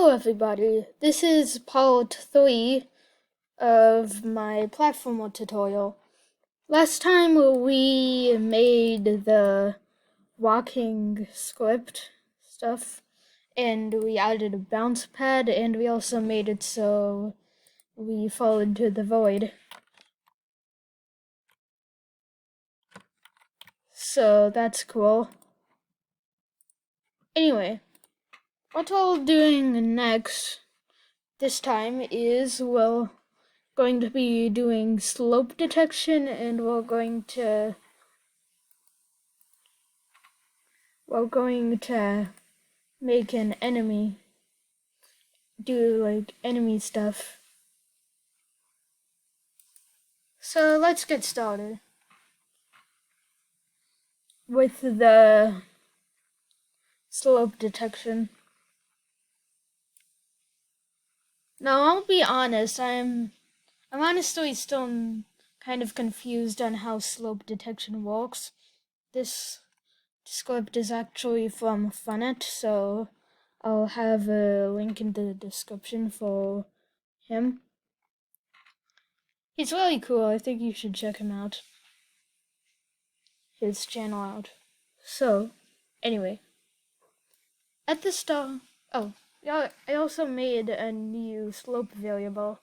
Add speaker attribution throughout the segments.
Speaker 1: Hello everybody, this is part 3 of my platformer tutorial. Last time we made the walking script stuff, and we added a bounce pad, and we also made it so we fall into the void. So that's cool. Anyway, what we're doing next this time is, well, going to be doing slope detection, and we're going to make an enemy do like enemy stuff. So let's get started with the slope detection. Now I'll be honest, I'm honestly still kind of confused on how slope detection works. This script is actually from Funnet, so I'll have a link in the description for him. He's really cool. I think you should check him out. His channel out. So, anyway. At the start... Oh, yeah, I also made a new slope variable.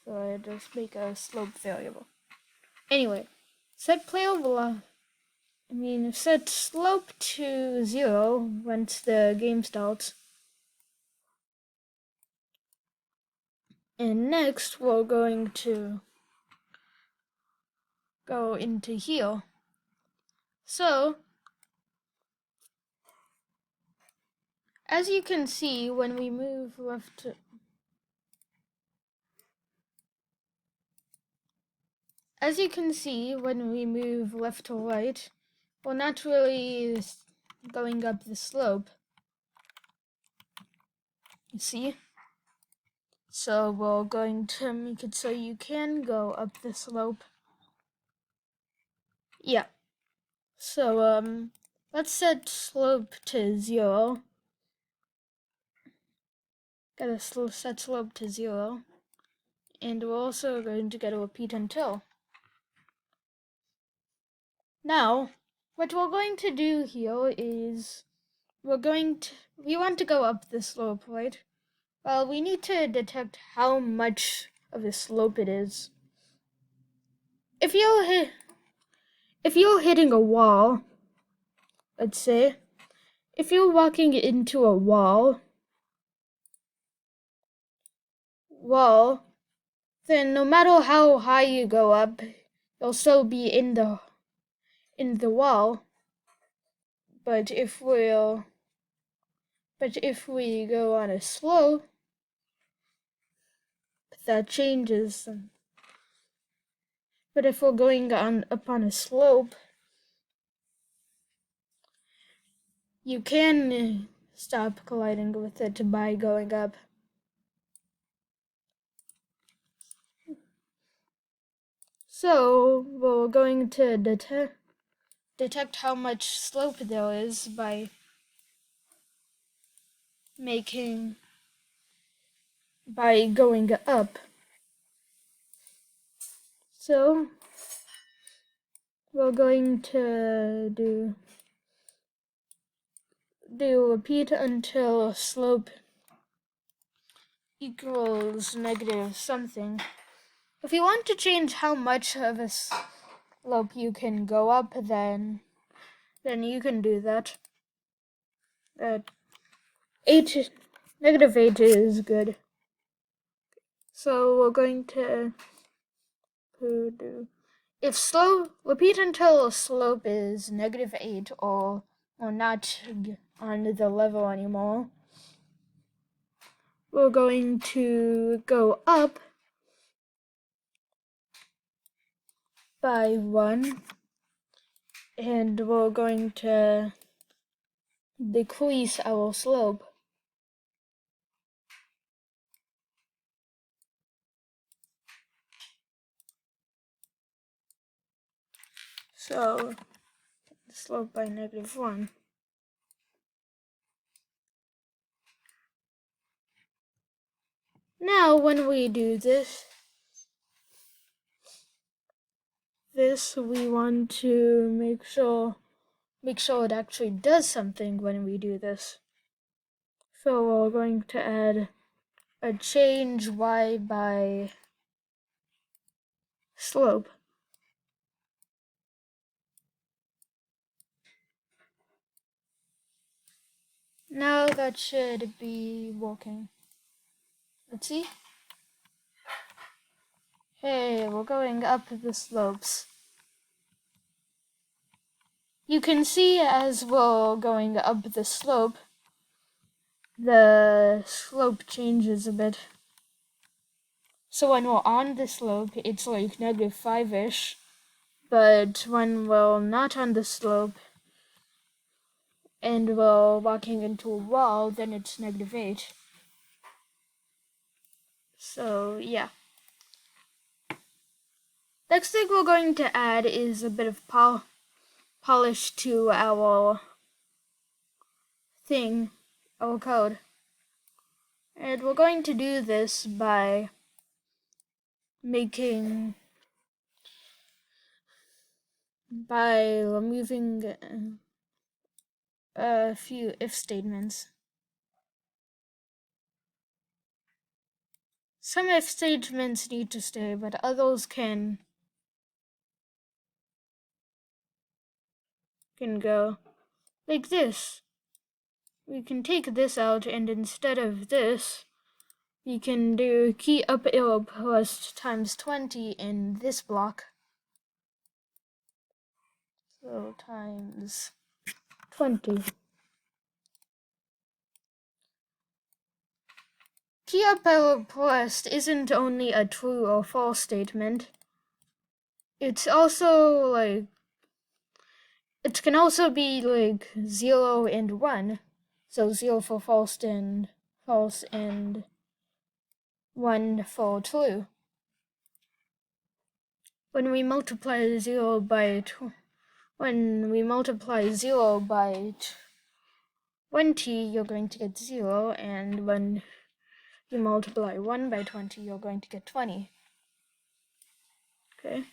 Speaker 1: So I just make a slope variable. Anyway, set set slope to 0 once the game starts. And next, we're going to go into here. So, as you can see, when we move left to... As you can see, when we move left to right, we're not really going up the slope. You see? So we're going to make it so you can go up the slope. Yeah. So, let's set slope to 0. Gotta set slope to 0. And we're also going to get a repeat until. Now, what we're going to do here is we want to go up the slope, right? Well, we need to detect how much of a slope it is. If you're hitting a wall, let's say, if you're walking into a wall, then no matter how high you go up, you'll still be in the wall. But if we go on a slope, that changes. But if we're going up on a slope, you can stop colliding with it by going up. So we're going to detect how much slope there is by going up. So we're going to do repeat until slope equals negative something. If you want to change how much of a slope you can go up, then you can do that. Negative 8 is good. So we're going to do, repeat until slope is negative 8 or not on the level anymore. We're going to go up by 1, and we're going to decrease our slope. So, slope by negative 1. Now when we do this we want to make sure it actually does something when we do this. So we're going to add a change y by slope. Now that should be working. Let's see. Hey, we're going up the slopes. You can see as we're going up the slope changes a bit. So when we're on the slope, it's like -5-ish. But when we're not on the slope and we're walking into a wall, then it's -8. So yeah. Next thing we're going to add is a bit of polish to our code. And we're going to do this by removing a few if statements. Some if statements need to stay, but others can go like this. We can take this out, and instead of this, we can do key up arrow plus times 20 in this block. So times 20. Key up arrow plus isn't only a true or false statement. It's also like, it can also be like 0 and 1. So 0 for false and 1 for true. When we multiply 0 by 20, you're going to get 0, and when you multiply 1 by 20, you're going to get 20. Okay.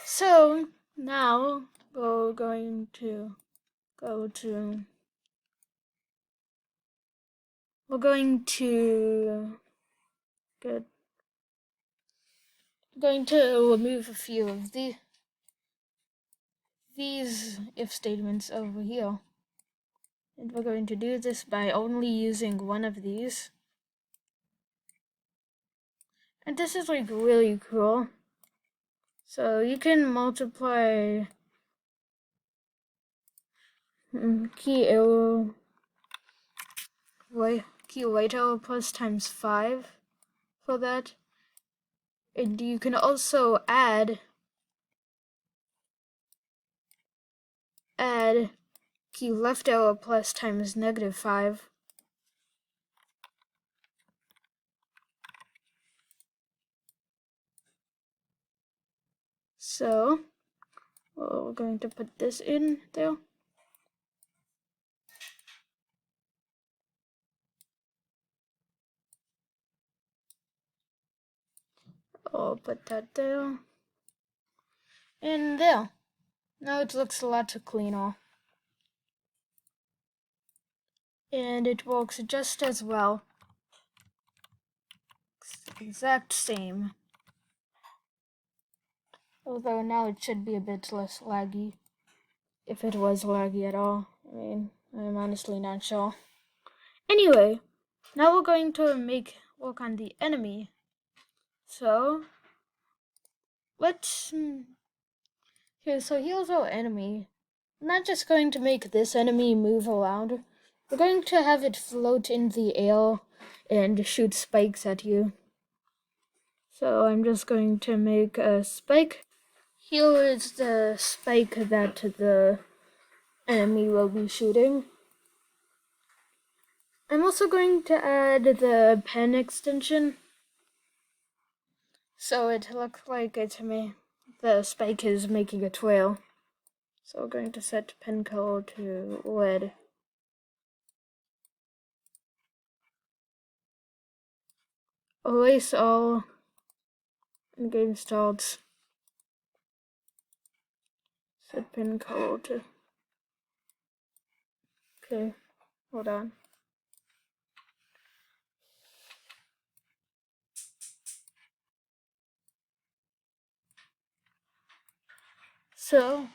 Speaker 1: So now we're going to remove a few of these if statements over here. And we're going to do this by only using one of these. And this is like really cool. So you can multiply key right arrow plus times 5 for that. And you can also add key left arrow plus times -5. So we're going to put this in there. I'll put that there. And there. Now it looks a lot cleaner. And it works just as well. Exact same. Although now it should be a bit less laggy. If it was laggy at all. I mean, I'm honestly not sure. Anyway, now we're going to work on the enemy. So, here's our enemy. I'm not just going to make this enemy move around. We're going to have it float in the air and shoot spikes at you. So I'm just going to make a spike. Here is the spike that the enemy will be shooting. I'm also going to add the pen extension, so it looks like the spike is making a trail. So we're going to set pen color to red. Erase all and game starts. Set pen color to... Okay, hold on. So,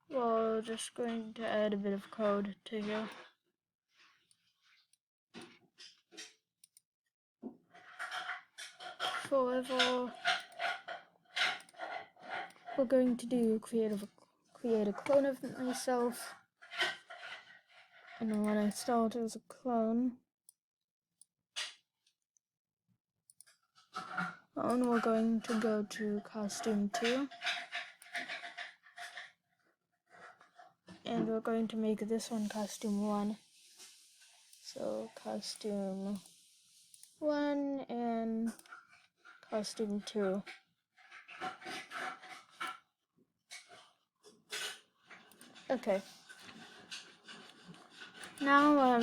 Speaker 1: we're just going to add a bit of code to here. Forever, we're going to do create a clone of myself. And then when I start as a clone, and we're going to go to costume 2. And we're going to make this one costume 1. So costume 1 and costume 2. Okay. Now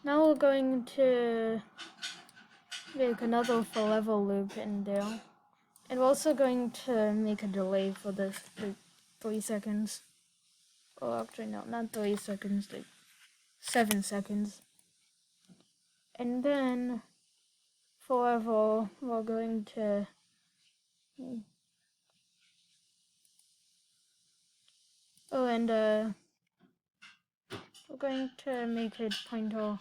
Speaker 1: we're going to make another forever loop in there. And we're also going to make a delay for this 3 seconds. Oh, actually no, not 3 seconds, like 7 seconds. And then forever we're going to we're going to make it pointer.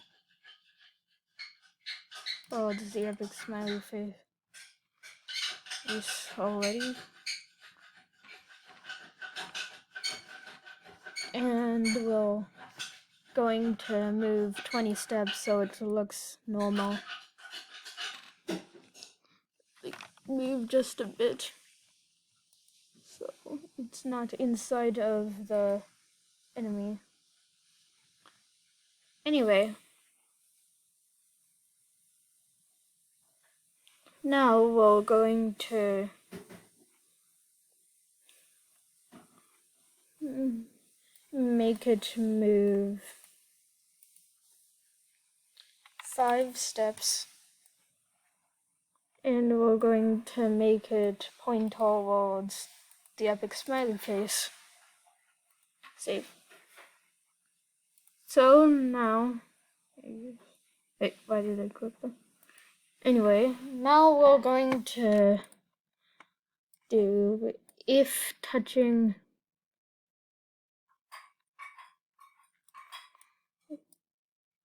Speaker 1: Oh, this is the epic smiley face. This already. And we're going to move 20 steps so it looks normal. Like, move just a bit. So it's not inside of the enemy. Anyway. Now we're going to make it move 5 steps. And we're going to make it point towards the epic smiley face. Save. So now, wait, why did I click that? Anyway, now we're going to do if touching.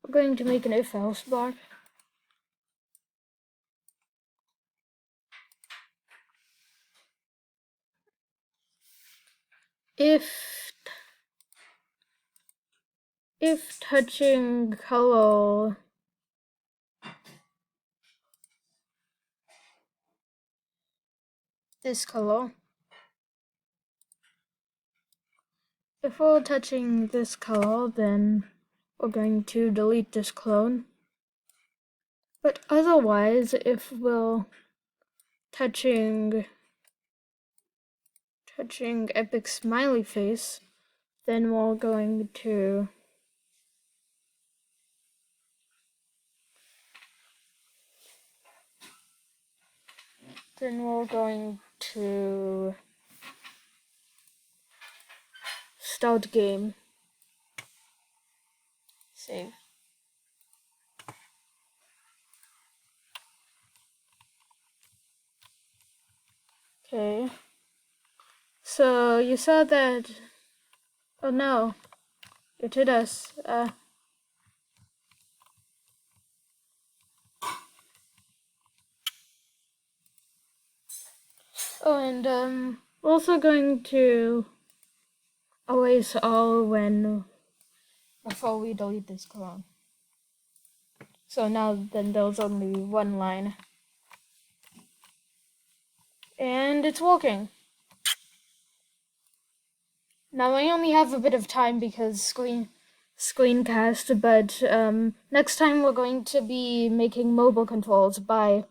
Speaker 1: We're going to make an if else block. If touching color this color, if we're touching this color, then we're going to delete this clone. But otherwise, if we're touching epic smiley face, then we're going to start game. Save. Okay. So you saw that. Oh no, it hit us. Oh, and we're also going to erase all before we delete this clone. So now then there's only one line. And it's working. Now I only have a bit of time because screencast, but next time we're going to be making mobile controls by